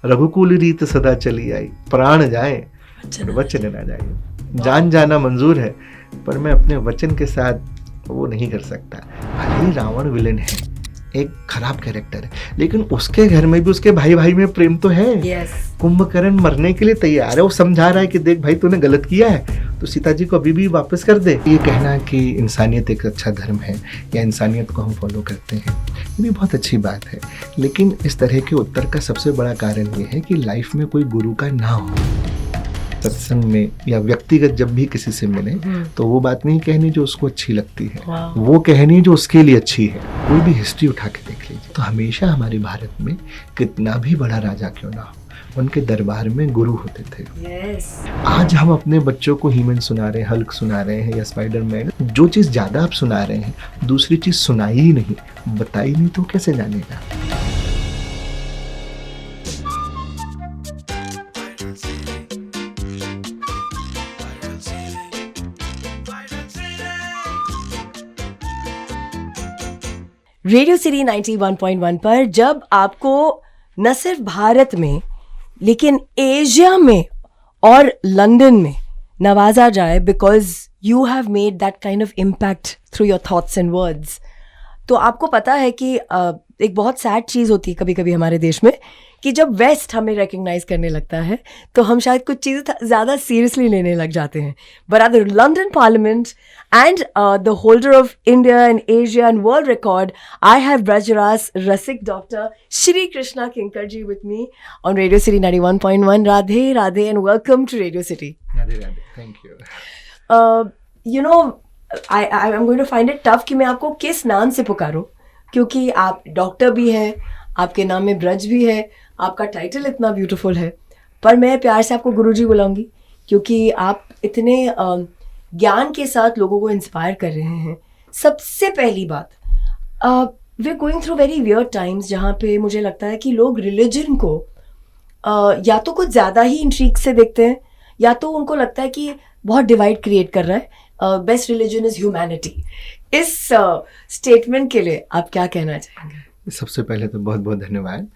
रघुकुल रीत सदा चली आई, प्राण जाए वचन ना जाए। जान जाना मंजूर है, पर मैं अपने वचन के साथ वो नहीं कर सकता। भले ही रावण विलेन है, एक खराब कैरेक्टर है, लेकिन उसके घर में भी उसके भाई भाई में प्रेम तो है। कुंभकर्ण मरने के लिए तैयार है, वो समझा रहा है कि देख भाई तूने गलत किया है तो सीता जी को अभी भी वापस कर दे। ये कहना कि इंसानियत एक अच्छा धर्म है या इंसानियत को हम फॉलो करते हैं, ये भी बहुत अच्छी बात है, लेकिन इस तरह के उत्तर का सबसे बड़ा कारण ये है कि लाइफ में कोई गुरु का ना हो। सत्संग में या व्यक्तिगत जब भी किसी से मिले तो वो बात नहीं कहनी जो उसको अच्छी लगती है, वो कहनी जो उसके लिए अच्छी है। कोई भी हिस्ट्री उठा के देख लीजिए तो हमेशा हमारे भारत में कितना भी बड़ा राजा क्यों ना हो, उनके दरबार में गुरु होते थे। आज हम अपने बच्चों को हीमैन सुना रहे हैं, हल्क सुना रहे हैं या स्पाइडरमैन, जो चीज ज्यादा आप सुना रहे हैं दूसरी चीज सुनाई ही नहीं, बताई नहीं तो कैसे जानेगा। रेडियो सिटी 91.1 पर जब आपको न सिर्फ भारत में लेकिन एशिया में और लंदन में नवाजा जाए because you have made that kind of impact through your thoughts and words, तो आपको पता है कि एक बहुत सैड चीज़ होती है कभी कभी हमारे देश में कि जब वेस्ट हमें रिकग्नाइज करने लगता है तो हम शायद कुछ चीज़ें ज़्यादा सीरियसली लेने लग जाते हैं। But at the London parliament and the holder of India and Asia and world record, I have Brajras Rasik Dr. Shri Krishna Kinkar ji with me on Radio City 91.1. Radhe Radhe and welcome to Radio City. Radhe Radhe, thank you. You know, I'm going to find it tough कि मैं आपको किस नाम से पुकारूं, क्योंकि आप doctor भी हैं, आपके नाम में ब्रज भी है, आपका टाइटल इतना ब्यूटीफुल है, पर मैं प्यार से आपको गुरुजी बुलाऊंगी क्योंकि आप इतने ज्ञान के साथ लोगों को इंस्पायर कर रहे हैं। सबसे पहली बात, we are going through very weird times जहाँ पे मुझे लगता है कि लोग रिलीजन को या तो कुछ ज़्यादा ही इंट्रीग से देखते हैं या तो उनको लगता है कि बहुत डिवाइड क्रिएट कर रहा है। Best religion is humanity. इस स्टेटमेंट के लिए आप क्या कहना चाहेंगे? सबसे पहले तो बहुत बहुत धन्यवाद।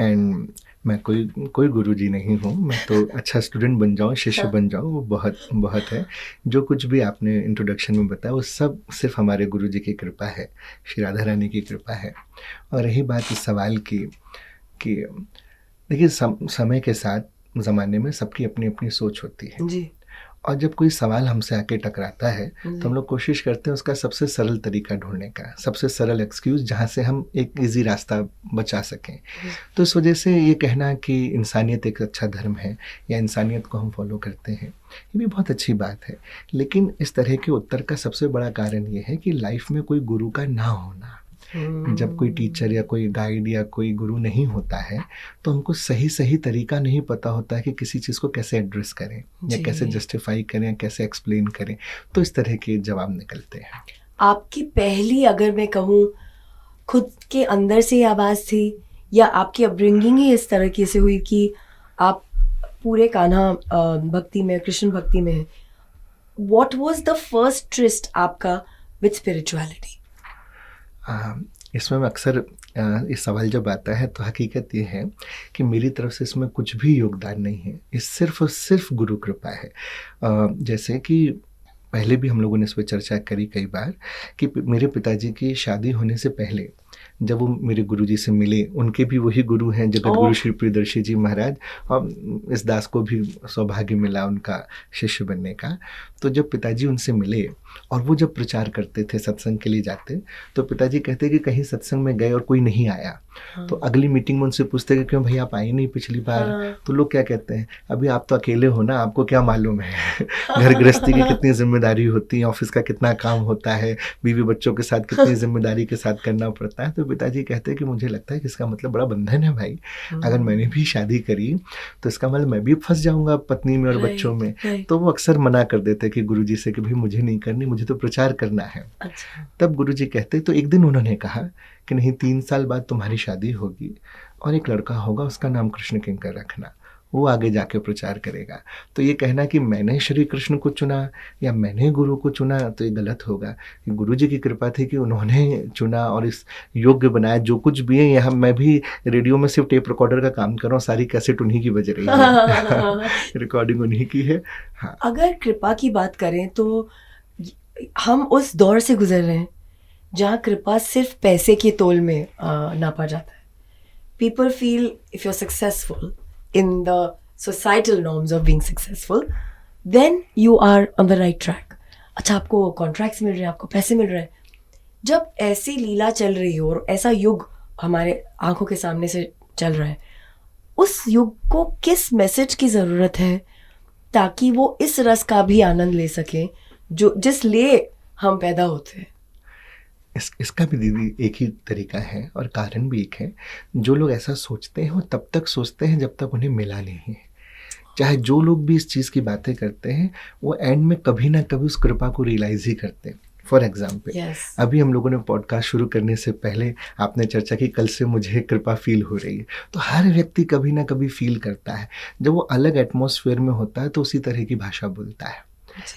एंड मैं कोई गुरुजी नहीं हूँ, मैं तो अच्छा स्टूडेंट बन जाऊँ, शिष्य बन जाऊँ, वो बहुत बहुत है। जो कुछ भी आपने इंट्रोडक्शन में बताया वो सब सिर्फ हमारे गुरुजी की कृपा है, श्री राधा रानी की कृपा है। और रही बात इस सवाल की कि देखिए समय के साथ ज़माने में सबकी अपनी अपनी सोच होती है जी। और जब कोई सवाल हमसे आके टकराता है तो हम लोग कोशिश करते हैं उसका सबसे सरल तरीका ढूंढने का, सबसे सरल एक्सक्यूज़ जहाँ से हम एक इजी रास्ता बचा सकें। तो इस वजह से ये कहना कि इंसानियत एक अच्छा धर्म है या इंसानियत को हम फॉलो करते हैं, ये भी बहुत अच्छी बात है, लेकिन इस तरह के उत्तर का सबसे बड़ा कारण ये है कि लाइफ में कोई गुरु का ना होना। जब कोई टीचर या कोई गाइड या कोई गुरु नहीं होता है तो हमको सही तरीका नहीं पता होता है कि किसी चीज़ को कैसे एड्रेस करें या कैसे जस्टिफाई करें, कैसे एक्सप्लेन करें, तो इस तरह के जवाब निकलते हैं। आपकी पहली, अगर मैं कहूँ, खुद के अंदर से आवाज़ थी या आपकी अपब्रिंगिंग ही इस तरह की से हुई कि आप पूरे कान्हा भक्ति में, कृष्ण भक्ति में हैं? What was the first tryst आपका विद स्पिरिचुअलिटी? इसमें अक्सर इस सवाल जब आता है तो हकीकत ये है कि मेरी तरफ से इसमें कुछ भी योगदान नहीं है, ये सिर्फ और सिर्फ गुरु कृपा है। जैसे कि पहले भी हम लोगों ने इस पर चर्चा करी कई बार कि मेरे पिताजी की शादी होने से पहले जब वो मेरे गुरुजी से मिले, उनके भी वही गुरु हैं जगत गुरु श्री प्रियदर्शी जी महाराज, और इस दास को भी सौभाग्य मिला उनका शिष्य बनने का। तो जब पिताजी उनसे मिले और वो जब प्रचार करते थे, सत्संग के लिए जाते, तो पिताजी कहते कि कहीं सत्संग में गए और कोई नहीं आया। तो अगली मीटिंग में उनसे पूछते कि क्यों भाई आप आए नहीं पिछली बार? तो लोग क्या कहते हैं, अभी आप तो अकेले हो ना, आपको क्या मालूम है घर गृहस्थी की कितनी जिम्मेदारी होती है, ऑफिस का कितना काम होता है, बीवी बच्चों के साथ कितनी जिम्मेदारी के साथ करना पड़ता है। तो पिताजी कहते हैं कि मुझे लगता है कि इसका मतलब बड़ा बंधन है भाई, अगर मैंने भी शादी करी तो इसका मतलब मैं भी फंस जाऊंगा पत्नी में और बच्चों में। तो वो अक्सर मना कर देते कि गुरुजी से कि भाई मुझे नहीं करनी, मुझे तो प्रचार करना है। तब गुरुजी कहते, तो एक दिन उन्होंने कहा कि नहीं, 3 साल बाद तुम्हारी शादी होगी और एक लड़का होगा, उसका नाम कृष्ण किंकर रखना, वो आगे जाके प्रचार करेगा। तो ये कहना कि मैंने श्री कृष्ण को चुना या मैंने गुरु को चुना, तो ये गलत होगा। गुरु जी की कृपा थी कि उन्होंने चुना और इस योग्य बनाया। जो कुछ भी है, यहाँ मैं भी रेडियो में सिर्फ टेप रिकॉर्डर का काम कर रहा हूँ, सारी कैसेट उन्हीं की बज रही है, रिकॉर्डिंग उन्हीं की है। हाँ, अगर कृपा की बात करें तो हम उस दौर से गुजर रहे हैं जहाँ कृपा सिर्फ पैसे के तोल में नापा जाता है। People feel if you're successful in the societal norms of being successful, then you are on the right track. अच्छा, आपको कॉन्ट्रैक्ट्स मिल रहे हैं, आपको पैसे मिल रहे हैं। जब ऐसी लीला चल रही हो और ऐसा युग हमारे आंखों के सामने से चल रहा है, उस युग को किस मैसेज की ज़रूरत है ताकि वो इस रस का भी आनंद ले सकें जो जिस लिए हम पैदा होते हैं? इसका भी दीदी एक ही तरीका है और कारण भी एक है। जो लोग ऐसा सोचते हैं वो तब तक सोचते हैं जब तक उन्हें मिला नहीं है। चाहे जो लोग भी इस चीज़ की बातें करते हैं, वो एंड में कभी ना कभी उस कृपा को रियलाइज ही करते हैं। फॉर एग्जाम्पल, अभी हम लोगों ने पॉडकास्ट शुरू करने से पहले आपने चर्चा की कल से मुझे कृपा फील हो रही है। तो हर व्यक्ति कभी ना कभी फील करता है। जब वो अलग एटमॉस्फेयर में होता है तो उसी तरह की भाषा बोलता है।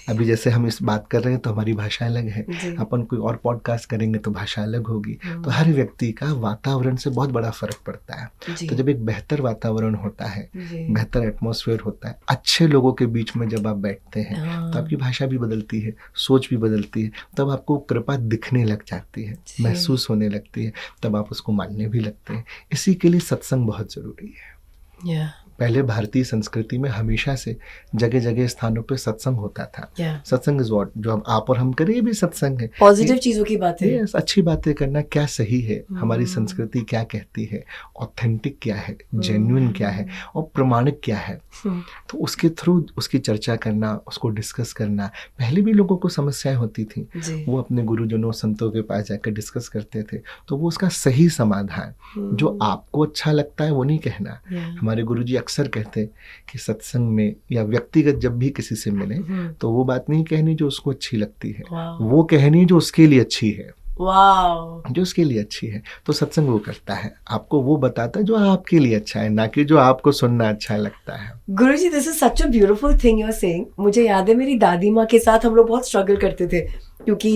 अभी जैसे हम इस बात कर रहे हैं तो हमारी भाषा अलग है, अपन कोई और पॉडकास्ट करेंगे तो भाषा अलग होगी। तो हर व्यक्ति का वातावरण से बहुत बड़ा फर्क पड़ता है। तो जब एक बेहतर वातावरण होता है, बेहतर एटमॉस्फेयर होता है, अच्छे लोगों के बीच में जब आप बैठते हैं तो आपकी भाषा भी बदलती है, सोच भी बदलती है। तब आपको कृपा दिखने लग जाती है, महसूस होने लगती है, तब आप उसको मानने भी लगते हैं। इसी के लिए सत्संग बहुत ज़रूरी है। पहले भारतीय संस्कृति में हमेशा से जगह जगह स्थानों पे सत्संग होता था। सत्संग इज व्हाट, जो आप और हम करें ये भी सत्संग है। पॉजिटिव चीजों की बातें, अच्छी बातें करना, क्या सही है, हमारी संस्कृति क्या कहती है, ऑथेंटिक क्या है, जेन्युइन क्या है और प्रमाणिक क्या है। तो उसके थ्रू उसकी चर्चा करना, उसको डिस्कस करना। पहले भी लोगों को समस्याएं होती थी, वो अपने गुरुजनों संतों के पास जाकर डिस्कस करते थे, तो वो उसका सही समाधान जो आपको अच्छा लगता है वो नहीं कहना। हमारे गुरुजी अक्सर कहते कि सत्संग में या व्यक्तिगत जब भी किसी से मिले तो वो बात नहीं कहनी जो उसको अच्छी लगती है, वो कहनी जो उसके लिए अच्छी है। जो उसके लिए अच्छी है। तो सत्संग वो करता है, आपको वो बताता है जो आपके लिए अच्छा है, ना कि जो आपको सुनना अच्छा लगता है। Guruji, this is such a beautiful thing you are saying. मुझे याद है मेरी दादी माँ के साथ हम लोग बहुत स्ट्रगल करते थे क्योंकि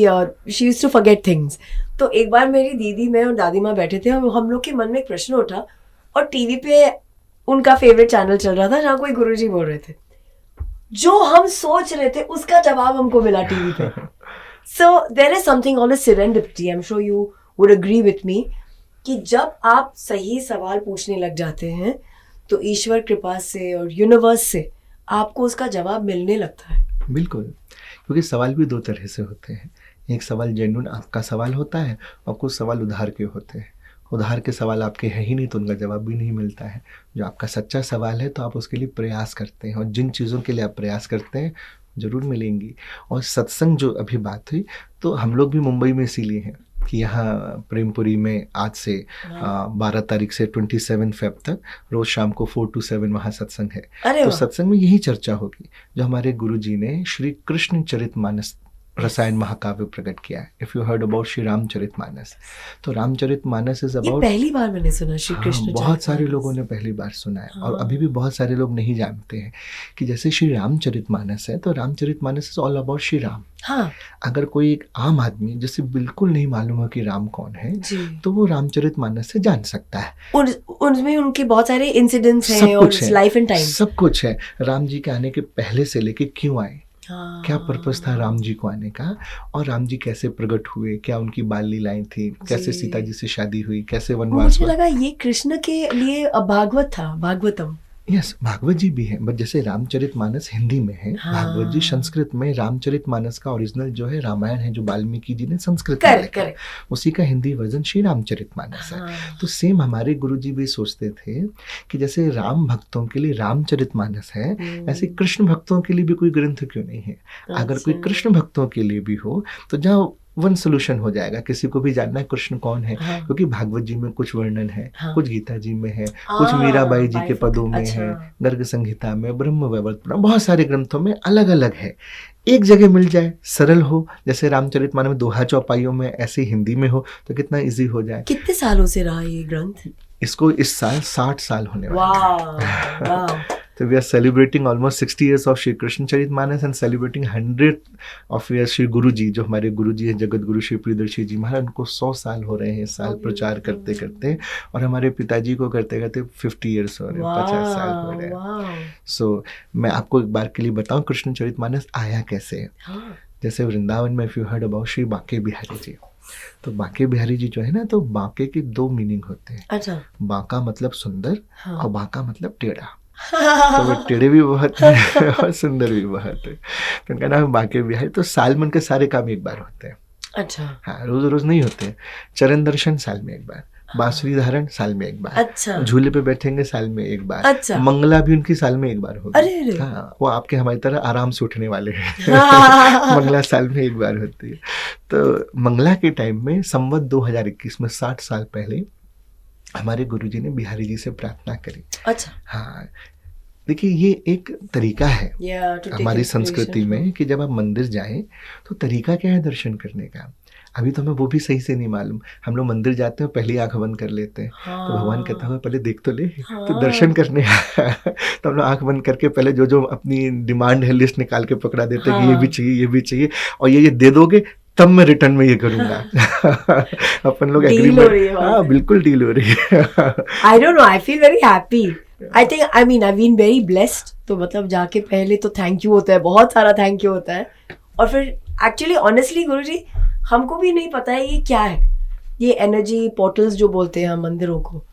she used to forget things. तो एक बार मेरी दीदी, मैं और दादी माँ बैठे थे, हम लोग के मन में एक प्रश्न उठा और टीवी पे उनका फेवरेट चैनल चल रहा था जहाँ कोई गुरुजी बोल रहे थे, जो हम सोच रहे थे उसका जवाब हमको मिला टीवी पे। So there is something called a serendipity. I'm sure you would agree with me कि जब आप सही सवाल पूछने लग जाते हैं तो ईश्वर कृपा से और यूनिवर्स से आपको उसका जवाब मिलने लगता है। बिल्कुल, क्योंकि सवाल भी दो तरह से होते हैं। एक सवाल जेन्युइन आपका सवाल होता है और कुछ सवाल उधार के होते हैं। उधार के सवाल आपके हैं ही नहीं तो उनका जवाब भी नहीं मिलता है। जो आपका सच्चा सवाल है तो आप उसके लिए प्रयास करते हैं और जिन चीज़ों के लिए आप प्रयास करते हैं ज़रूर मिलेंगी। और सत्संग जो अभी बात हुई, तो हम लोग भी मुंबई में इसीलिए हैं कि यहाँ प्रेमपुरी में आज से 12 तारीख से 27 फेब तक रोज़ शाम को 4 to 7 वहाँ सत्संग है। तो सत्संग में यही चर्चा होगी जो हमारे गुरुजी ने श्री कृष्ण चरितमानस रसायन महाकाव्य प्रकट किया है। If you heard about Shri Ramcharitmanas, तो रामचरितमानस इज अबाउट, पहली बार मैंने सुना श्री कृष्ण। बहुत सारे लोगों ने पहली बार सुना है और अभी भी बहुत सारे लोग नहीं जानते हैं कि जैसे श्री रामचरितमानस है तो Ramcharitmanas is all about Shri Ram. अगर कोई एक आम आदमी जिसे बिल्कुल नहीं मालूम है कि राम कौन है तो वो रामचरितमानस से जान सकता है। उनमें उनके बहुत सारे इंसिडेंट्स हैं और लाइफ एंड टाइम सब कुछ है। राम जी के आने के पहले से लेके क्यों आए, क्या पर्पस था राम जी को आने का, और राम जी कैसे प्रकट हुए, क्या उनकी बाल लीलाएं थी, कैसे सीता जी से शादी हुई, कैसे वनवास हुआ। मुझे लगा ये कृष्ण के लिए भागवत था, भागवतम। यस, भागवत जी भी है, बट जैसे रामचरितमानस हिंदी में है, भागवत जी संस्कृत में। रामचरितमानस का ओरिजिनल जो है रामायण है, जो वाल्मीकि जी ने संस्कृत में लिखा है, उसी का हिंदी वर्जन श्री रामचरितमानस है। तो सेम हमारे गुरुजी भी सोचते थे कि जैसे राम भक्तों के लिए रामचरितमानस है, ऐसे कृष्ण भक्तों के लिए भी कोई ग्रंथ क्यों नहीं है। अगर कोई कृष्ण भक्तों के लिए भी हो तो जहाँ वन सोल्यूशन हो जाएगा। किसी को भी जानना है कृष्ण कौन है, क्योंकि भागवत जी में कुछ वर्णन है, कुछ गीता जी में है, कुछ मीराबाई जी के पदों में है, गर्ग संहिता में, ब्रह्म वैवर्त, बहुत सारे ग्रंथों में अलग अलग है। एक जगह मिल जाए, सरल हो, जैसे रामचरितमानस में दोहा चौपाइयों में, ऐसे हिंदी में हो तो कितना इजी हो जाए। कितने सालों से रहा ये ग्रंथ? इसको इस साल 60 साल होने वाले। तो we are celebrating almost 60 years of Shri Krishna Charitmanas and celebrating 100 of years Shri Guru ji, जो हमारे गुरु जी हैं जगत गुरु श्री प्रियदर्शी जी महाराज, उनको 100 साल हो रहे हैं इस साल प्रचार करते करते, और हमारे पिताजी को करते करते 50 years हो रहे हैं, 50 साल हो रहे हैं। सो मैं आपको एक बार के लिए बताऊं कृष्ण चरितमानस आया कैसे है। जैसे वृंदावन में if you heard about Shri Banke Bihari ji, तो बांके बिहारी जी जो है ना, तो बांके के 2 मीनिंग होते हैं। अच्छा। बांका मतलब सुंदर, और बांका मतलब टेढ़ा। तो वो टेढ़े भी बहुत है और सुंदर भी बहुत है, तो उनका नाम है बांके बिहारी। तो साल में उनके सारे काम एक बार होते हैं। अच्छा। हाँ, रोज रोज नहीं होते। चरण दर्शन साल में एक बार, बांसुरी धारण साल में एक बार, अच्छा। झूले पे बैठेंगे साल में एक बार, अच्छा। मंगला भी उनकी साल में एक बार होगी। अरे हाँ, वो आपके हमारी तरह आराम से उठने वाले हैं। मंगला साल में एक बार होती है। तो मंगला के टाइम में संवत 2021 में 60 साल पहले हमारे गुरुजी ने बिहारी जी से प्रार्थना करी। अच्छा। हाँ, देखिए ये एक तरीका है हमारी संस्कृति में कि जब आप मंदिर जाएं तो तरीका क्या है दर्शन करने का। अभी तो हमें वो भी सही से नहीं मालूम। हम लोग मंदिर जाते हैं, पहले आंख बंद कर लेते हैं। हाँ। तो भगवान कहता है पहले देख तो ले। हाँ। तो दर्शन करने तो हम लोग आंख बंद करके पहले जो जो अपनी डिमांड है लिस्ट निकाल के पकड़ा देते हैं कि ये भी चाहिए, ये भी चाहिए, और ये दे दोगे तब मैं रिटर्न में ये करूंगा। अपन लोग एग्रीमेंट, हाँ बिल्कुल डील हो रही है। I don't know, I feel very happy. I think I been very blessed. तो मतलब जाके पहले तो थैंक यू होता है, बहुत सारा थैंक यू होता है, और फिर एक्चुअली ऑनेस्टली गुरुजी हमको भी नहीं पता है ये क्या है, ये एनर्जी पोर्टल्स जो बोलते हैं हम मंदिरों को।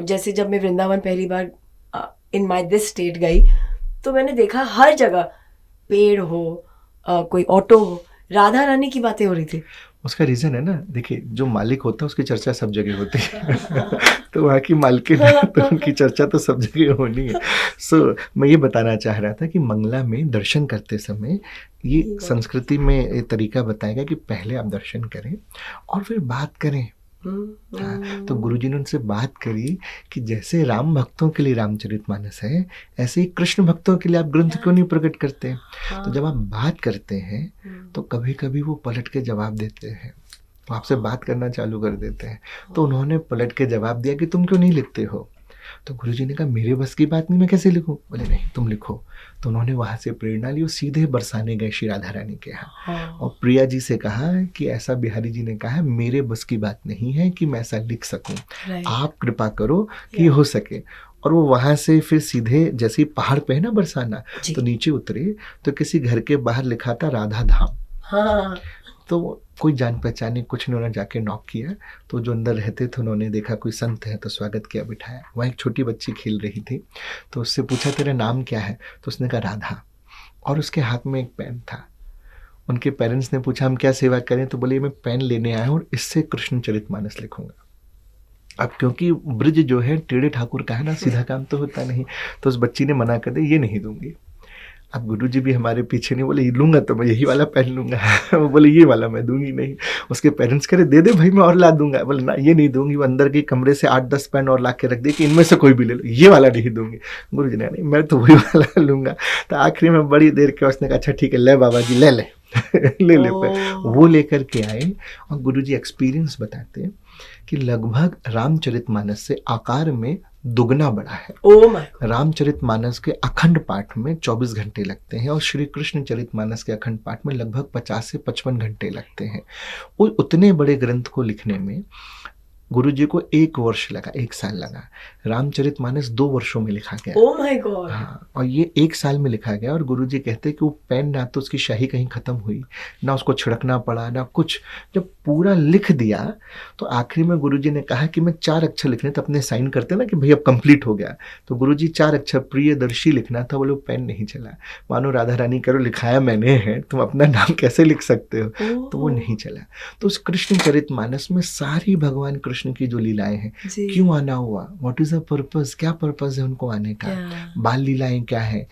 जैसे जब मैं वृंदावन पहली बार इन माय दिस स्टेट गई, तो मैंने देखा हर जगह पेड़ हो, कोई ऑटो हो, राधा रानी की बातें हो रही थी। उसका रीज़न है ना, देखिए जो मालिक होता है उसकी चर्चा सब जगह होती है। तो वहाँ की मालकिन तो उनकी चर्चा तो सब जगह होनी है। सो मैं ये बताना चाह रहा था कि मंगला में दर्शन करते समय ये संस्कृति में ये तरीका बताएगा कि पहले आप दर्शन करें और फिर बात करें। हाँ, तो गुरुजी ने उनसे बात करी कि जैसे राम भक्तों के लिए रामचरितमानस है, ऐसे ही कृष्ण भक्तों के लिए आप ग्रंथ क्यों नहीं प्रकट करते। तो जब आप बात करते हैं तो कभी कभी वो पलट के जवाब देते हैं, वो आपसे बात करना चालू कर देते हैं। तो उन्होंने पलट के जवाब दिया कि तुम क्यों नहीं लिखते हो। तो गुरुजी ने कहा मेरे बस की बात नहीं, मैं कैसे लिखूं। बोले नहीं तुम लिखो। तो उन्होंने वहां से प्रेरणा ली और सीधे बरसाने गए श्री राधा रानी के यहाँ, और प्रिया जी से कहा कि ऐसा बिहारी जी ने कहा मेरे बस की बात नहीं है कि मैं ऐसा लिख सकूं, आप कृपा करो कि हो सके। और वो वहां से फिर सीधे जैसे ही पहाड़ पे है ना बरसाना, तो नीचे उतरे तो किसी घर के बाहर लिखा था राधा धाम। तो कोई जान पहचाने कुछ नहीं, उन्होंने जाके नॉक किया, तो जो अंदर रहते थे उन्होंने देखा कोई संत है, तो स्वागत किया, बिठाया। वहाँ एक छोटी बच्ची खेल रही थी, तो उससे पूछा तेरा नाम क्या है, तो उसने कहा राधा, और उसके हाथ में एक पेन था। उनके पेरेंट्स ने पूछा हम क्या सेवा करें, तो बोले मैं पेन लेने आया हूँ और इससे कृष्ण चरितमानस लिखूंगा। अब क्योंकि ब्रिज जो है टेढ़े ठाकुर का है ना, सीधा काम तो होता नहीं, तो उस बच्ची ने मना कर दिया ये नहीं दूंगी। अब गुरुजी भी हमारे पीछे नहीं, बोले ये लूंगा तो मैं यही वाला पेन लूंगा। वो बोले ये वाला मैं दूंगी नहीं। उसके पेरेंट्स कह रहे दे दे भाई मैं और ला दूंगा। बोले ना ये नहीं दूंगी। वो अंदर के कमरे से 8-10 पेन और ला के रख दे कि इनमें से कोई भी ले लो, ये वाला नहीं दूंगी। गुरुजी ने नहीं मैं तो वही वाला लूंगा। तो आखिरी में बड़ी देर के उसने कहा अच्छा ठीक है ले बाबा जी ले ले ले ले पे। वो लेकर के आए और गुरुजी एक्सपीरियंस बताते हैं कि लगभग रामचरितमानस से आकार में दुगना बड़ा है। रामचरितमानस के अखंड पाठ में 24 घंटे लगते हैं और श्री कृष्ण चरितमानस के अखंड पाठ में लगभग 50 से 55 घंटे लगते हैं। उतने बड़े ग्रंथ को लिखने में गुरुजी को 1 वर्ष लगा, 1 साल लगा। रामचरितमानस 2 वर्षों में लिखा गया। Oh my God. हाँ, और ये 1 साल में लिखा गया। और गुरुजी कहते हैं कि वो पेन ना तो उसकी शाही कहीं खत्म हुई, ना उसको छिड़कना पड़ा, ना कुछ। जब पूरा लिख दिया तो आखिरी में गुरुजी ने कहा कि मैं 4 अक्षर लिखने, तो अपने साइन करते ना कि भाई अब कंप्लीट हो गया। तो गुरुजी 4 अक्षर प्रियदर्शी लिखना था, बोले पेन नहीं चला। मानो राधा रानी करो लिखाया मैंने है, तुम अपना नाम कैसे लिख सकते हो। तो वो नहीं चला। तो उस कृष्ण चरितमानस में सारी भगवान कृष्ण की जो लीलाएं हैं, क्यों आना हुआ, व्हाट इज द पर्पस, क्या पर्पस है उनको आने का, बाल लीलाएं क्या है,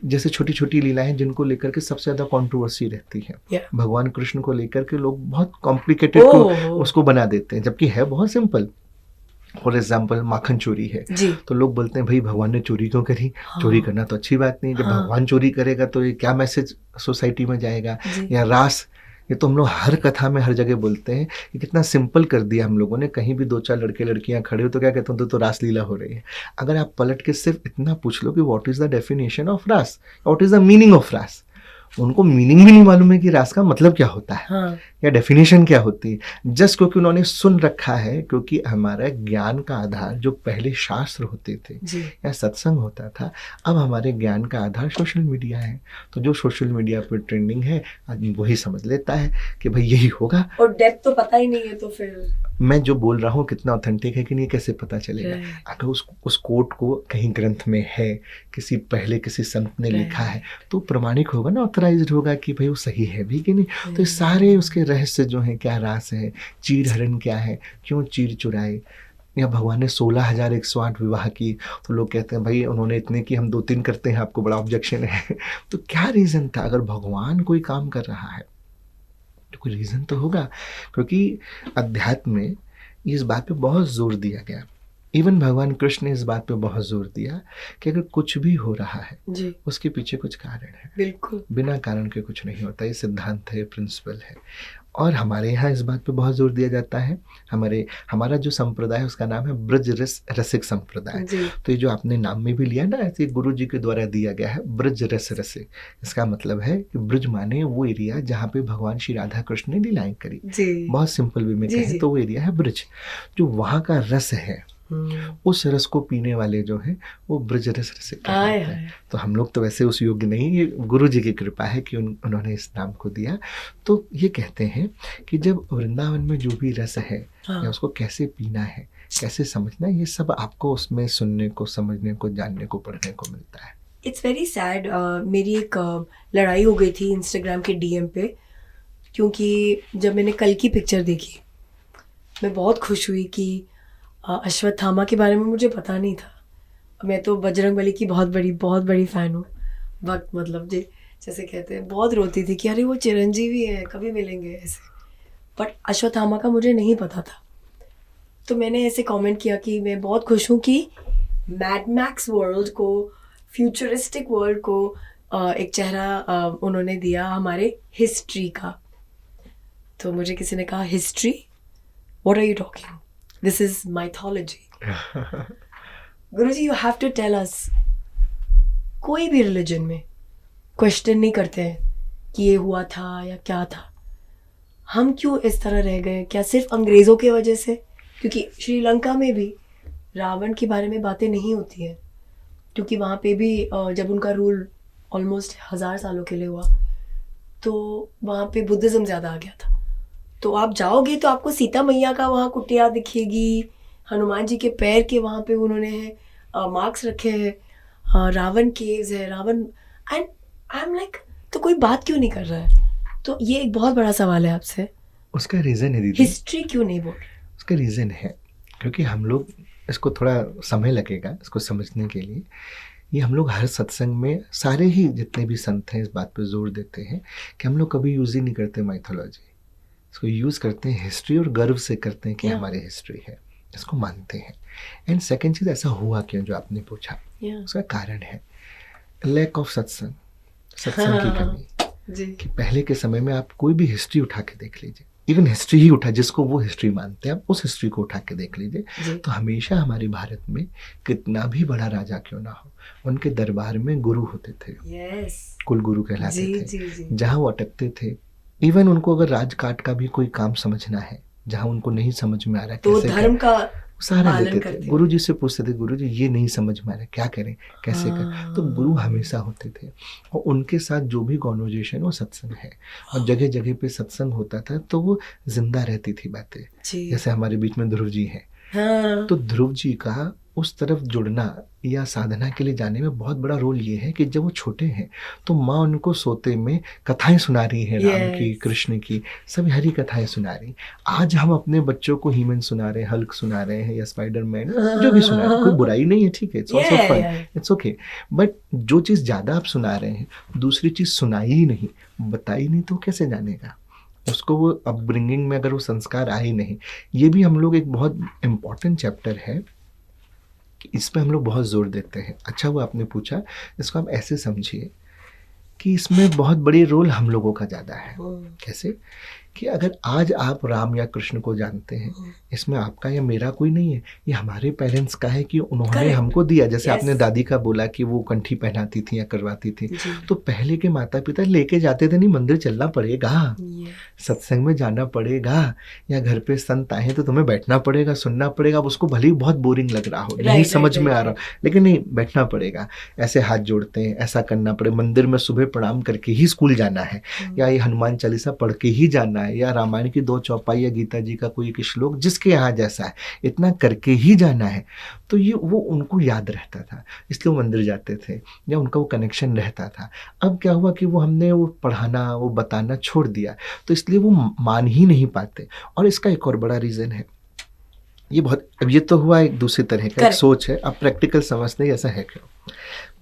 जैसे छोटी छोटी लीलाएं जिनको लेकर के सबसे ज्यादा कंट्रोवर्सी रहती है। भगवान कृष्ण को लेकर के लोग बहुत कॉम्प्लिकेटेड उसको बना देते हैं, जबकि है बहुत सिंपल। फॉर एग्जाम्पल माखन चोरी है, तो लोग बोलते हैं भाई भगवान ने चोरी क्यों करी। चोरी करना तो अच्छी बात नहीं, जब भगवान चोरी करेगा तो ये क्या मैसेज सोसाइटी में जाएगा। या रास ये तो हम लोग हर कथा में हर जगह बोलते हैं कि कितना सिंपल कर दिया हम लोगों ने। कहीं भी 2-4 लड़के लड़कियां खड़े हो तो क्या कहते हैं, तो रासलीला हो रही है। अगर आप पलट के सिर्फ इतना पूछ लो कि what is the definition of raas, what is the meaning of raas, उनको मीनिंग भी नहीं मालूम है कि रास का मतलब क्या होता है। हाँ। या डेफिनेशन क्या होती है, जस्ट क्योंकि उन्होंने सुन रखा है। क्योंकि हमारा ज्ञान का आधार जो पहले शास्त्र होते थे जी। या सत्संग होता था, अब हमारे ज्ञान का आधार सोशल मीडिया है। तो जो सोशल मीडिया पर ट्रेंडिंग है आदमी वही समझ लेता है कि भाई यही होगा, और डेप्थ तो पता ही नहीं है, तो फिर मैं जो बोल रहा हूँ कितना ऑथेंटिक है कि नहीं कैसे पता चलेगा। अगर उस कोट को कहीं ग्रंथ में है, किसी पहले किसी संत ने लिखा है, तो प्रमाणिक होगा ना, ऑथराइज्ड होगा कि भाई वो सही है भी कि नहीं। तो ये सारे उसके रहस्य जो है, क्या रास है, चीर हरण क्या है, क्यों चीर चुराए, या भगवान ने 16,108 विवाह की, तो लोग कहते हैं भाई उन्होंने इतने की, हम 2-3 करते हैं, आपको बड़ा ऑब्जेक्शन है। तो क्या रीज़न था? अगर भगवान कोई काम कर रहा है तो कोई रीज़न तो होगा। क्योंकि अध्यात्म में इस बात पे बहुत जोर दिया गया, इवन भगवान कृष्ण ने इस बात पे बहुत जोर दिया कि अगर कुछ भी हो रहा है जी। उसके पीछे कुछ कारण है। बिल्कुल, बिना कारण के कुछ नहीं होता। ये सिद्धांत है, प्रिंसिपल है। और हमारे यहाँ इस बात पे बहुत जोर दिया जाता है। हमारा जो संप्रदाय है उसका नाम है ब्रज रसिक संप्रदाय। तो ये जो आपने नाम में भी लिया ना, ऐसे गुरु जी के द्वारा दिया गया है ब्रज रसिक। इसका मतलब है कि ब्रज माने वो एरिया जहाँ पे भगवान श्री राधा कृष्ण ने लीलाएं करी। बहुत सिंपल वे में कहें तो वो एरिया है ब्रज। जो वहाँ का रस है, उस रस को पीने वाले जो है वो ब्रज रसिक कहलाते हैं। तो हम लोग तो वैसे उस योग्य नहीं, ये गुरु जी की कृपा है कि उन्होंने इस नाम को दिया। तो ये कहते हैं कि जब वृंदावन में जो भी रस है या उसको कैसे पीना है, कैसे समझना है, ये सब आपको उसमें सुनने को, समझने को, जानने को, पढ़ने को मिलता है। It's very sad. मेरी एक लड़ाई हो गई थी इंस्टाग्राम के डीएम पे, क्योंकि जब मैंने कल की पिक्चर देखी मैं बहुत खुश हुई कि अश्वत्थामा के बारे में मुझे पता नहीं था। मैं तो बजरंगबली की बहुत बड़ी फ़ैन हूँ। वक्त मतलब जैसे कहते हैं, बहुत रोती थी कि अरे वो चिरंजीवी है, कभी मिलेंगे ऐसे। बट अश्वत्थामा का मुझे नहीं पता था। तो मैंने ऐसे कमेंट किया कि मैं बहुत खुश हूँ कि मैड मैक्स वर्ल्ड को, फ्यूचरिस्टिक वर्ल्ड को एक चेहरा उन्होंने दिया हमारे हिस्ट्री का। तो मुझे किसी ने कहा, history? What are you talking? This is mythology. Guruji, you have to tell us. कोई भी रिलीजन में क्वेश्चन नहीं करते हैं कि ये हुआ था या क्या था। हम क्यों इस तरह रह गए? क्या सिर्फ अंग्रेज़ों की वजह से? क्योंकि श्रीलंका में भी रावण के बारे में बातें नहीं होती हैं, क्योंकि वहाँ पे भी जब उनका रूल ऑलमोस्ट 1000 सालों के लिए हुआ तो वहाँ पे बुद्धिज़्म ज़्यादा आ गया था। तो आप जाओगे तो आपको सीता मैया का वहाँ कुटिया दिखेगी, हनुमान जी के पैर के वहाँ पे उन्होंने मार्क्स रखे हैं, रावण केव्स है, Ravan, and I am like, तो कोई बात क्यों नहीं कर रहा है? तो ये एक बहुत बड़ा सवाल है आपसे। उसका रीज़न है दीदी, हिस्ट्री क्यों नहीं बोल रहे? उसका रीज़न है क्योंकि हम लोग, इसको थोड़ा समय लगेगा इसको समझने के लिए। ये हम लोग हर सत्संग में, सारे ही जितने भी संत हैं इस बात पे जोर देते हैं कि हम लोग कभी यूज़ ही नहीं करते माइथोलॉजी, इसको यूज़ करते हैं हिस्ट्री, और गर्व से करते हैं कि हमारी हिस्ट्री है, इसको मानते हैं। एंड सेकंड चीज़, ऐसा हुआ क्यों जो आपने पूछा, उसका कारण है लैक ऑफ सत्संग की कमी। कि पहले के समय में आप कोई भी हिस्ट्री उठा के देख लीजिए, इवन हिस्ट्री ही उठा, जिसको वो हिस्ट्री मानते हैं, आप उस हिस्ट्री को उठा के देख लीजिए, तो हमेशा हमारे भारत में कितना भी बड़ा राजा क्यों ना हो, उनके दरबार में गुरु होते थे, कुल गुरु कहलाते थे। जहाँ वो अटकते थे, इवन उनको अगर राजकाट का भी कोई काम समझना है, जहाँ उनको नहीं समझ में आ रहा तो धर्म का सहारा लेते थे, गुरु जी से पूछते थे, गुरु जी ये नहीं समझ में आ रहा, क्या करें, कैसे करें। तो गुरु हमेशा होते थे, और उनके साथ जो भी कॉन्वर्जेशन वो सत्संग है, और जगह जगह पे सत्संग होता था तो वो जिंदा रहती थी बातें। जैसे हमारे बीच में ध्रुव जी हैं, तो ध्रुव जी का उस तरफ जुड़ना या साधना के लिए जाने में बहुत बड़ा रोल ये है कि जब वो छोटे हैं तो माँ उनको सोते में कथाएं सुना रही हैं, राम की, कृष्ण की, सभी हरी कथाएं सुना रही। आज हम अपने बच्चों को हीमन सुना रहे हैं, हल्क सुना रहे हैं, या स्पाइडरमैन, जो भी सुना रहे हैं, कोई बुराई नहीं है, ठीक है, it's also fun, it's okay. But जो चीज़ ज़्यादा आप सुना रहे हैं, दूसरी चीज़ सुनाई ही नहीं, बताई नहीं, तो कैसे जानेगा उसको? वो अपब्रिंगिंग में अगर वो संस्कार आए नहीं, ये भी हम लोग एक बहुत इम्पॉर्टेंट चैप्टर है, इस पे हम लोग बहुत जोर देते हैं। अच्छा वो आपने पूछा, इसको आप ऐसे समझिए कि इसमें बहुत बड़ी रोल हम लोगों का ज़्यादा है। कैसे कि अगर आज आप राम या कृष्ण को जानते हैं, इसमें आपका या मेरा कोई नहीं है, ये हमारे पेरेंट्स का है कि उन्होंने Correct. हमको दिया। जैसे Yes. आपने दादी का बोला कि वो कंठी पहनाती थी या करवाती थी, जी। तो पहले के माता पिता लेके जाते थे, नहीं मंदिर चलना पड़ेगा, सत्संग में जाना पड़ेगा, या घर पे संत आए तो तुम्हें बैठना पड़ेगा, सुनना पड़ेगा। अब उसको भले ही बहुत बोरिंग लग रहा हो, नहीं समझ में आ रहा हो, लेकिन नहीं, बैठना पड़ेगा, ऐसे हाथ जोड़ते हैं, ऐसा करना पड़े, मंदिर में सुबह प्रणाम करके ही स्कूल जाना है, या ये हनुमान चालीसा पढ़ के ही जाना है, या रामायण की 2 चौपाई या गीता जी का कोई एक श्लोक जिसके यहाँ जैसा है इतना करके ही जाना है। तो ये वो उनको याद रहता था, इसलिए वो मंदिर जाते थे, या उनका वो कनेक्शन रहता था। अब क्या हुआ कि वो हमने वो पढ़ाना, वो बताना छोड़ दिया, तो इसलिए वो मान ही नहीं पाते। और इसका एक और बड़ा रीज़न है, ये बहुत, अब ये तो हुआ एक दूसरे तरह का एक सोच है। अब प्रैक्टिकल समझते हैं ऐसा है क्यों।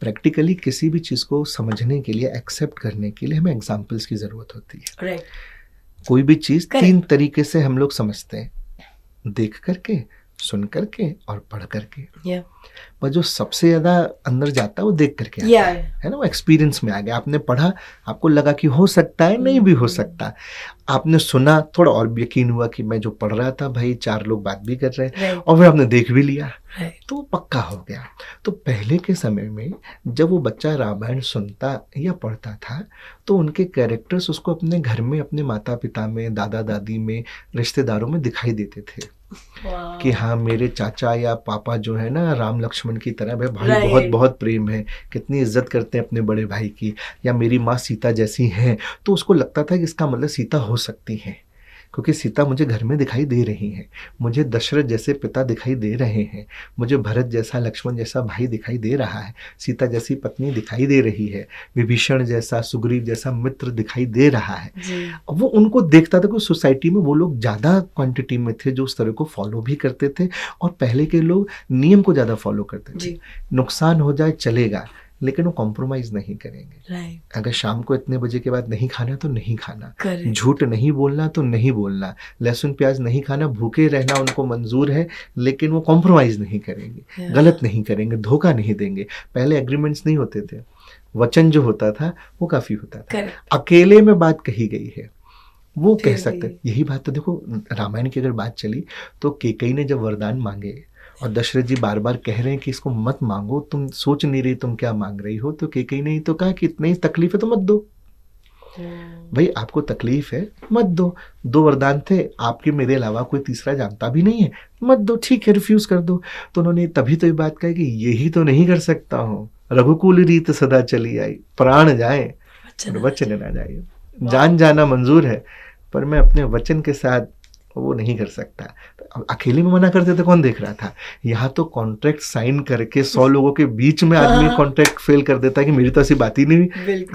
प्रैक्टिकली किसी भी चीज़ को समझने के लिए, एक्सेप्ट करने के लिए हमें एग्जाम्पल्स की ज़रूरत होती है। कोई भी चीज़ 3 तरीके से हम लोग समझते हैं, देख करके, सुन करके और पढ़ करके। पर जो सबसे ज़्यादा अंदर जाता है वो देख करके आता है ना, वो एक्सपीरियंस में आ गया। आपने पढ़ा, आपको लगा कि हो सकता है, नहीं भी हो सकता। आपने सुना, थोड़ा और यकीन हुआ कि मैं जो पढ़ रहा था भाई 4 लोग बात भी कर रहे हैं, और फिर आपने देख भी लिया, तो पक्का हो गया। तो पहले के समय में जब वो बच्चा रामायण सुनता या पढ़ता था, तो उनके कैरेक्टर्स उसको अपने घर में, अपने माता पिता में, दादा दादी में, रिश्तेदारों में दिखाई देते थे कि हाँ, मेरे चाचा या पापा जो है ना राम लक्ष्मण की तरह भाई बहुत बहुत प्रेम है, कितनी इज्जत करते हैं अपने बड़े भाई की, या मेरी माँ सीता जैसी हैं। तो उसको लगता था कि इसका मतलब सीता हो सकती है, क्योंकि सीता मुझे घर में दिखाई दे रही है, मुझे दशरथ जैसे पिता दिखाई दे रहे हैं, मुझे भरत जैसा, लक्ष्मण जैसा भाई दिखाई दे रहा है, सीता जैसी पत्नी दिखाई दे रही है, विभीषण जैसा, सुग्रीव जैसा मित्र दिखाई दे रहा है। वो उनको देखता था कि सोसाइटी में वो लोग ज़्यादा क्वांटिटी में थे जो उस तरह को फॉलो भी करते थे, और पहले के लोग नियम को ज़्यादा फॉलो करते थे। नुकसान हो जाए चलेगा, लेकिन वो कॉम्प्रोमाइज नहीं करेंगे। अगर शाम को इतने बजे के बाद नहीं खाना तो नहीं खाना, झूठ नहीं बोलना तो नहीं बोलना, लहसुन प्याज नहीं खाना, भूखे रहना उनको मंजूर है, लेकिन वो कॉम्प्रोमाइज नहीं करेंगे, गलत नहीं करेंगे, धोखा नहीं देंगे। पहले एग्रीमेंट्स नहीं होते थे, वचन जो होता था वो काफी होता था। अकेले में बात कही गई है वो कह सकते। यही बात तो देखो, रामायण की अगर बात चली तो कैकेयी ने जब वरदान मांगे और दशरथ जी बार बार कह रहे हैं कि इसको मत मांगो, तुम सोच नहीं रही तुम क्या मांग रही हो, तो कैकेयी ने तो कहा कि इतनी तकलीफ है तो मत दो। भाई आपको तकलीफ है मत दो, 2 वरदान थे, आपके मेरे अलावा कोई तीसरा जानता भी नहीं है, मत दो, ठीक है, रिफ्यूज कर दो। तो उन्होंने तभी तो ये बात कही कि यही तो नहीं कर सकता हूँ, रघुकुल रीत सदा चली आई, प्राण जाए वचन ना जाए। जान जाना मंजूर है, पर मैं अपने वचन के साथ वो नहीं कर सकता। तो अकेले में मना करते थे, कौन देख रहा था। यहाँ तो कॉन्ट्रैक्ट साइन करके 100 लोगों के बीच में आदमी कॉन्ट्रैक्ट फेल कर देता है कि मेरी तो ऐसी बात ही नहीं,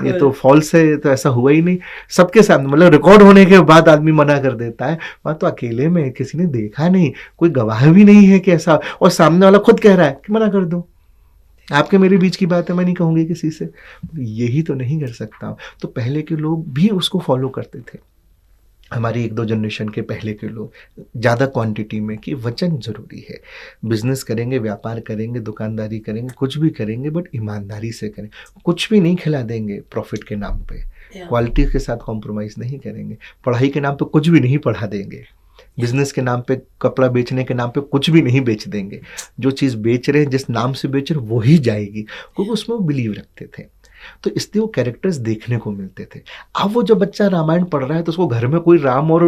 ये तो फॉल्स है, ये तो ऐसा हुआ ही नहीं, सबके सामने, मतलब रिकॉर्ड होने के बाद आदमी मना कर देता है। वहाँ तो अकेले में किसी ने देखा नहीं, कोई गवाह भी नहीं है कि ऐसा, और सामने वाला खुद कह रहा है कि मना कर दो, आपके मेरे बीच की बात है, मैं नहीं कहूँगी किसी से, यही तो नहीं कर सकता। तो पहले के लोग भी उसको फॉलो करते थे, हमारी 1-2 जनरेशन के पहले के लोग ज़्यादा क्वांटिटी में, कि वचन ज़रूरी है। बिजनेस करेंगे, व्यापार करेंगे, दुकानदारी करेंगे, कुछ भी करेंगे, बट ईमानदारी से करें। कुछ भी नहीं खिला देंगे प्रॉफिट के नाम पे, क्वालिटी के साथ कॉम्प्रोमाइज़ नहीं करेंगे। पढ़ाई के नाम पे कुछ भी नहीं पढ़ा देंगे, बिजनेस के नाम पे, कपड़ा बेचने के नाम पे कुछ भी नहीं बेच देंगे। जो चीज़ बेच रहे हैं, जिस नाम से बेच रहे वो ही जाएगी, क्योंकि उसमें वो बिलीव रखते थे। तो इसलिए वो कैरेक्टर्स देखने को मिलते थे। अब वो जब बच्चा रामायण पढ़ रहा है तो उसको घर में कोई राम और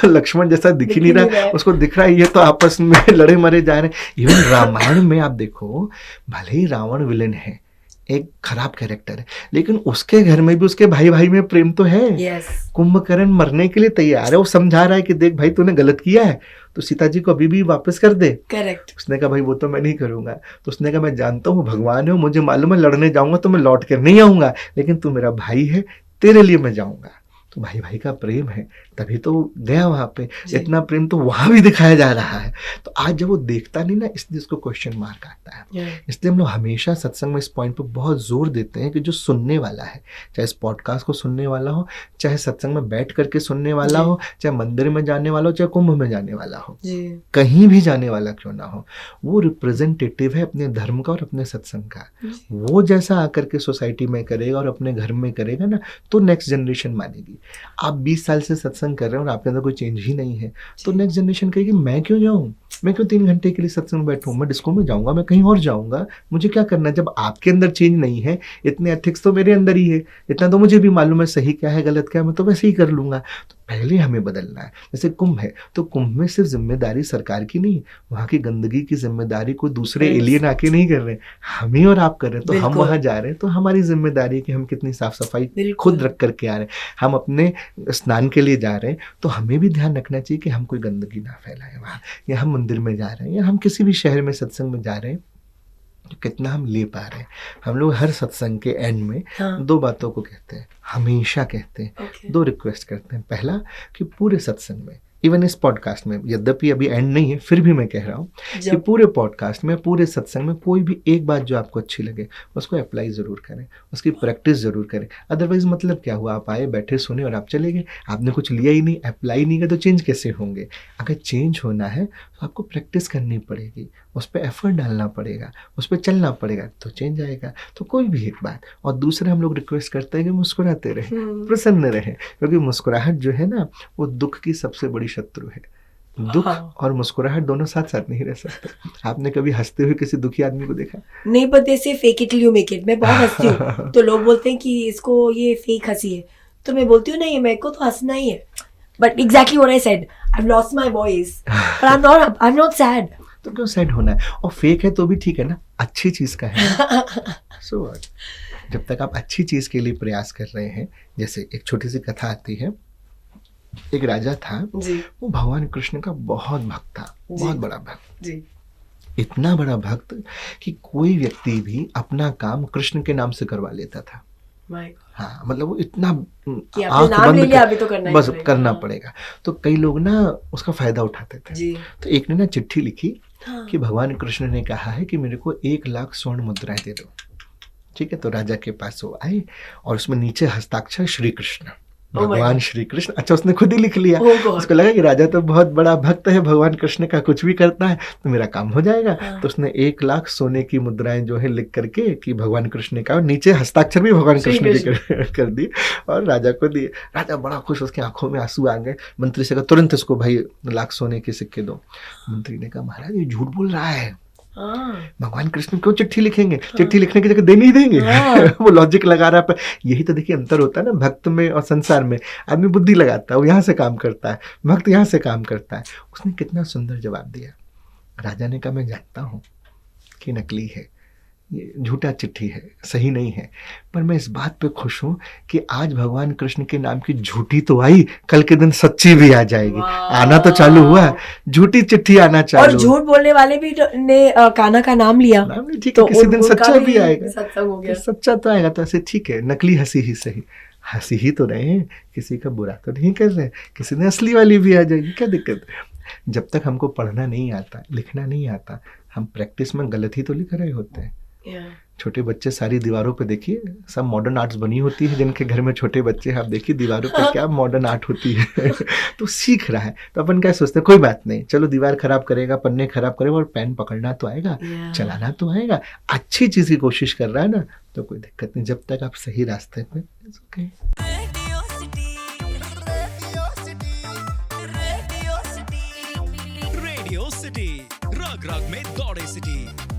लक्ष्मण जैसा दिख ही नहीं रहा है, उसको दिख रहा है ये तो आपस में लड़े मरे जा रहे हैं। इवन रामायण में आप देखो, भले ही रावण विलेन है, एक खराब कैरेक्टर है, लेकिन उसके घर में भी उसके भाई भाई में प्रेम तो है। कुंभकर्ण मरने के लिए तैयार है, वो समझा रहा है कि देख भाई तूने गलत किया है, तो सीता जी को अभी भी वापस कर दे। करेक्ट। उसने कहा भाई वो तो मैं नहीं करूंगा। तो उसने कहा मैं जानता हूँ भगवान है, मुझे मालूम है लड़ने जाऊंगा तो मैं लौट कर नहीं आऊंगा, लेकिन तू मेरा भाई है, तेरे लिए मैं जाऊंगा। तो भाई भाई का प्रेम है, तभी तो गया वहाँ पे। इतना प्रेम तो वहाँ भी दिखाया जा रहा है। तो आज जब वो देखता नहीं ना, इसलिए उसको क्वेश्चन मार्क आता है। इसलिए हम लोग हमेशा सत्संग में इस पॉइंट पर बहुत जोर देते हैं कि जो सुनने वाला है, चाहे इस पॉडकास्ट को सुनने वाला हो, चाहे सत्संग में बैठ करके सुनने वाला हो, चाहे मंदिर में जाने वाला हो, चाहे कुंभ में जाने वाला हो, कहीं भी जाने वाला क्यों ना हो, वो रिप्रेजेंटेटिव है अपने धर्म का और अपने सत्संग का। वो जैसा आकर के सोसाइटी में करेगा और अपने घर में करेगा ना, तो नेक्स्ट जनरेशन मानेगी। आप 20 साल से सत्संग कर रहे हो और आपके अंदर कोई चेंज ही नहीं है, तो नेक्स्ट जनरेशन कहेगी मैं क्यों जाऊँ, मैं क्यों 3 घंटे के लिए सत्संग में बैठूँ, मैं डिस्को में जाऊँगा, मैं कहीं और जाऊँगा, मुझे क्या करना। जब आपके अंदर चेंज नहीं है, इतने एथिक्स तो मेरे अंदर ही है, इतना तो मुझे भी मालूम है सही क्या है गलत क्या है, मैं तो वैसे ही कर लूँगा। तो पहले हमें बदलना है। जैसे कुंभ है, तो कुंभ में सिर्फ जिम्मेदारी सरकार की नहीं, वहाँ की गंदगी की जिम्मेदारी कोई दूसरे एलियन आके नहीं कर रहे, हम ही और आप कर रहे हैं। तो हम वहाँ जा रहे हैं, तो हमारी जिम्मेदारी है कि हम कितनी साफ सफाई खुद रख करके आ रहे हैं। हम अपने स्नान के लिए जा रहे हैं, तो हमें भी ध्यान रखना चाहिए कि हम कोई गंदगी ना फैलाएं वहाँ, या हम मंदिर में जा रहे हैं, या हम किसी भी शहर में सत्संग में जा रहे हैं, तो कितना हम ले पा रहे हैं। हम लोग हर सत्संग के एंड में 2 बातों को कहते हैं, हमेशा कहते हैं, 2 रिक्वेस्ट करते हैं। पहला कि पूरे सत्संग में, इवन इस पॉडकास्ट में, यद्यपि अभी एंड नहीं है फिर भी मैं कह रहा हूँ कि पूरे पॉडकास्ट में, पूरे सत्संग में कोई भी एक बात जो आपको अच्छी लगे उसको अप्लाई ज़रूर करें, उसकी प्रैक्टिस ज़रूर करें। अदरवाइज़ मतलब क्या हुआ, आप आए बैठे सुने और आप चले गए, आपने कुछ लिया ही नहीं, अप्लाई नहीं किया, तो चेंज कैसे होंगे। अगर चेंज होना है तो आपको प्रैक्टिस करनी पड़ेगी, उस पर एफर्ट डालना पड़ेगा, उस पर चलना पड़ेगा, तो चेंज आएगा। तो कोई भी एक बात। और दूसरा हम लोग रिक्वेस्ट करते हैं कि मुस्कुराते रहें, प्रसन्न रहें, क्योंकि मुस्कुराहट जो है ना, वो दुख की सबसे बड़ी शत्रु है। दुख और मुस्कुराहट दोनों साथ साथ नहीं रह सकते। आपने कभी हंसते हुए किसी दुखी आदमी को देखा? नहीं, but they say fake it till you make it। मैं बहुत हंसती हूँ, तो लोग बोलते हैं कि इसको ये फेक हंसी है, तो मैं बोलती हूँ नहीं, मेरे को तो हंसना ही है। But exactly what I said, I've lost my voice, but I'm not sad। तो क्यों सैड होना है? और फेक है तो भी ठीक है ना, अच्छी चीज का है। So what? जब तक आप अच्छी चीज के लिए प्रयास कर रहे हैं। जैसे एक छोटी सी कथा आती है, एक राजा था, वो भगवान कृष्ण का बहुत भक्त था, बहुत बड़ा भक्त, इतना बड़ा भक्त कि कोई व्यक्ति भी अपना काम कृष्ण के नाम से करवा लेता था। हाँ, मतलब वो इतना आंख बंद अभी तो करना बस करना पड़ेगा। तो कई लोग ना उसका फायदा उठाते थे। तो एक ने ना चिट्ठी लिखी कि भगवान कृष्ण ने कहा है कि मेरे को 1 लाख स्वर्ण मुद्राएं दे दो। ठीक है, तो राजा के पास वो आए और उसमें नीचे हस्ताक्षर श्री कृष्ण, भगवान श्री कृष्ण। अच्छा, उसने खुद ही लिख लिया। उसको लगा कि राजा तो बहुत बड़ा भक्त है भगवान कृष्ण का, कुछ भी करता है तो मेरा काम हो जाएगा। तो उसने 1 लाख सोने की मुद्राएं जो है लिख करके कि भगवान कृष्ण का, और नीचे हस्ताक्षर भी भगवान कृष्ण के कर दिए और राजा को दिए। राजा बड़ा खुश, उसकी आंखों में आंसू आ गए। मंत्री से कहा तुरंत इसको भाई 1 लाख सोने के सिक्के दो। मंत्री ने कहा महाराज ये झूठ बोल रहा है, भगवान कृष्ण क्यों चिट्ठी लिखेंगे, चिट्ठी लिखने की जगह दे नहीं देंगे। वो लॉजिक लगा रहा है। पर यही तो देखिए अंतर होता है ना भक्त में और संसार में। आदमी बुद्धि लगाता है, वो यहाँ से काम करता है, भक्त यहाँ से काम करता है। उसने कितना सुंदर जवाब दिया। राजा ने कहा मैं जानता हूँ कि नकली है, ये झूठा चिट्ठी है, सही नहीं है, पर मैं इस बात पे खुश हूँ कि आज भगवान कृष्ण के नाम की झूठी तो आई, कल के दिन सच्ची भी आ जाएगी। आना तो चालू हुआ, झूठी चिट्ठी आना चालू। और झूठ बोलने वाले भी ने कान्हा का नाम लिया, ठीक है, किसी दिन सच्चा भी आएगा, सच्चा तो आएगा। तो ऐसे ठीक है, नकली हंसी ही सही, हंसी ही तो रहे हैं, किसी का बुरा तो नहीं कर रहे, किसी ने असली वाली भी आ जाएगी, क्या दिक्कत है। जब तक हमको पढ़ना नहीं आता, लिखना नहीं आता, हम प्रैक्टिस में गलत ही तो लिख रहे होते हैं। छोटे बच्चे सारी दीवारों पे देखिए सब मॉडर्न आर्ट्स बनी होती है। जिनके घर में छोटे बच्चे हैं आप देखिए दीवारों पे क्या मॉडर्न आर्ट होती है। तो सीख रहा है, तो अपन क्या सोचते हैं कोई बात नहीं, चलो दीवार खराब करेगा, पन्ने खराब करेगा, और पेन पकड़ना तो आएगा, चलाना तो आएगा। अच्छी चीज की कोशिश कर रहा है ना, तो कोई दिक्कत नहीं, जब तक आप सही रास्ते पे। रेडियो सिटी रग रग में दौड़े सिटी।